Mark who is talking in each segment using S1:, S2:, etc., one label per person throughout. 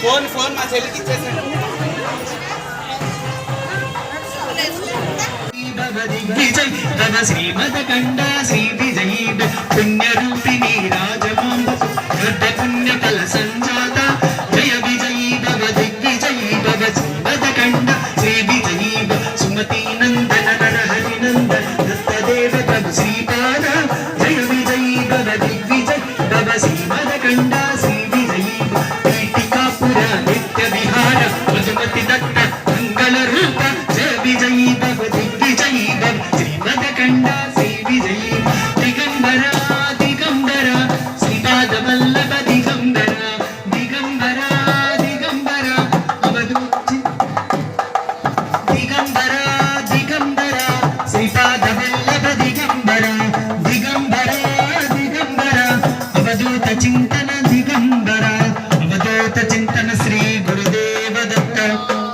S1: Phone మా చెల్లికి ఇచ్చేసాడు.
S2: విజయ్ తన శ్రీమదకండ శ్రీ విజయీ పుణ్యరూపిణి రాజమాంబ పుణ్యఫల సంజాత జయ విజయీ భవ దిగ్విజయీ భవ శ్రీమదకండ శ్రీ విజయీ సుమతి నందన నరహరి నందన దత్తదేవ ప్రభు శ్రీపాద జయ విజయీ భవ దిగ్విజయ్ భవ శ్రీమదకండ శ్రీ విజయీ పీఠికాపుర నిత్య విహార మధుమతి దత్త మంగళ రూప జయ విజయీ భవ దిగ్విజయీ భవ శ్రీమదకండ శ్రీ విజయీ దిగంబర దిగంబర శ్రీపాద వల్లభ దిగంబర దిగంబర దిగంబర అవధూచి దిగంబర దిగంబర శ్రీపాద వల్లభ దిగంబర దిగంబర దిగంబర అవధూత చింతన దిగంబర అవధూత చింతన శ్రీ గురుదేవ దత్త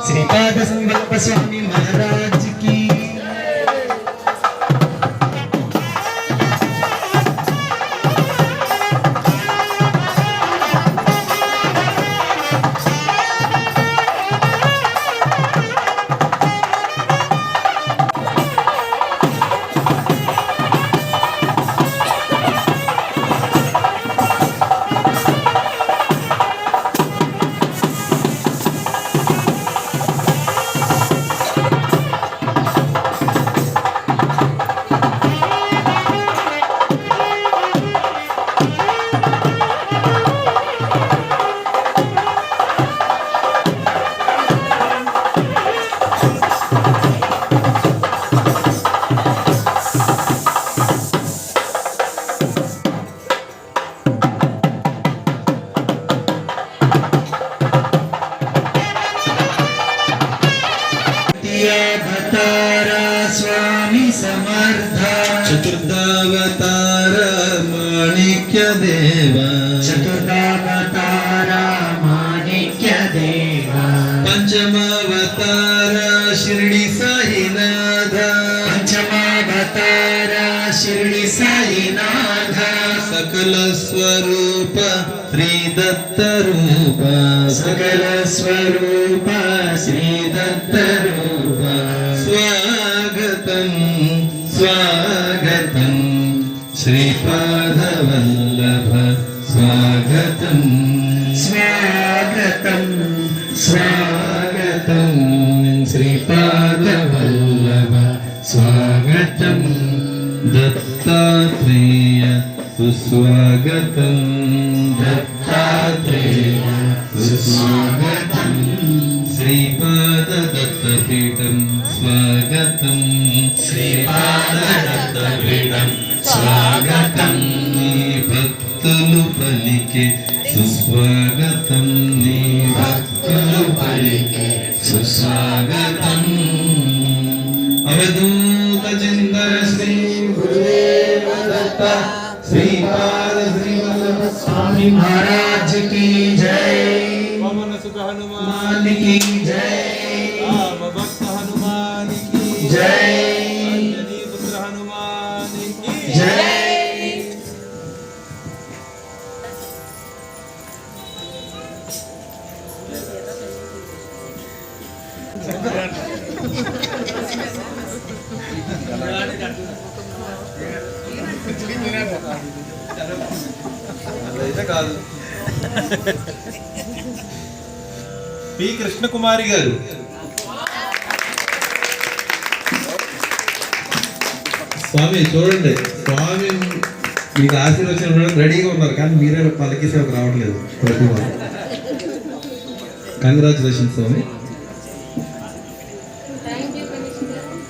S2: శ్రీపాద సంవల్ప స్వామి మహారాజ్ की अवतारा स्वामी समर्थ
S3: चतुर्थावतार माणिक्य देवा
S2: चतुर्थावतारा माणिक्य देवा
S3: पंचमावतार शिर्डी साईनाथ
S2: पंचमावतारा शिर्डी साईनाथ
S3: सकल स्वरूप श्री दत्त रूप
S2: सकल स्वरूप श्री दत्त रूप
S3: स्वागतं स्वागतं श्रीपादवल्लभ स्वागतं
S2: स्वागतं
S3: स्वागतं श्रीपादवल्लभ स्वागतं दत्तात्रेय सुस्वागतं दत्तात्रेय सुस्वागतं श्रीपाद दत्तपीठं स्वागतं
S2: श्रीपाद दत्तपीठं स्वागतं
S3: भक्तुलु पलिके सुस्वागतं नी
S2: भक्तुलु पलिके सुस्वागतं
S3: अवधूत चिंतन श्री गुरुदेव दत्त श्रीपाद श्रीवल्लभ
S2: स्वामी महाराज की जय
S1: पवन सुत हनुमान
S2: की जय
S1: राम भक्त हनुमान की
S2: जय
S1: अंजनी पुत्र हनुमान की
S2: जय
S3: అదైతే కాదు. పి కృష్ణకుమారి గారు. స్వామి చూడండి, స్వామి మీకు ఆశీర్వచనం రెడీగా ఉన్నారు, కానీ మీరే పలికి సేవకు రావట్లేదు. కంగ్రాచులేషన్ స్వామి.